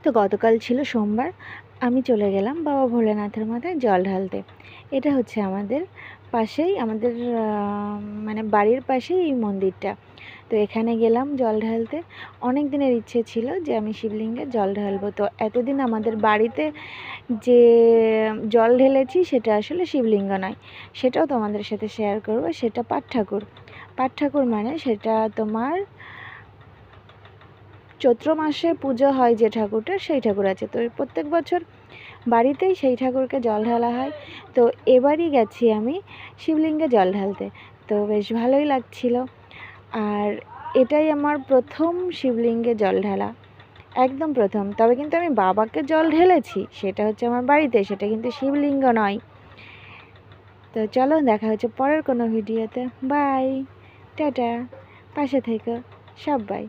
তো গতকাল ছিল সোমবার, আমি চলে গেলাম বাবা ভোলেনাথের মাথায় জল ঢালতে। এটা হচ্ছে আমাদের পাশেই, আমাদের মানে বাড়ির পাশেই এই মন্দিরটা। তো এখানে গেলাম জল ঢালতে। অনেক দিনের ইচ্ছে ছিল যে আমি শিবলিঙ্গে জল ঢালবো। তো এতদিন আমাদের বাড়িতে যে জল ঢেলেছি সেটা আসলে শিবলিঙ্গ নয়, সেটাও তোমাদের সাথে শেয়ার করব। সেটা পাট ঠাকুর। পাট ঠাকুর মানে সেটা তোমার চৈত্র মাসে পুজো হয় যে ঠাকুরটা, সেই ঠাকুর আছে। তো প্রত্যেক বছর বাড়িতেই সেই ঠাকুরকে জল ঢালা হয়। তো এবারই গেছি আমি শিবলিঙ্গে জল ঢালতে। তো বেশ ভালোই লাগছিল। আর এটাই আমার প্রথম শিবলিঙ্গে জল ঢালা, একদম প্রথম। তবে কিন্তু আমি বাবাকে জল ঢেলেছি, সেটা হচ্ছে আমার বাড়িতে, সেটা কিন্তু শিবলিঙ্গ নয়। তো চলো, দেখা হচ্ছে পরের কোনো ভিডিওতে। বাই, টাটা, পাশে থেকো সবাই।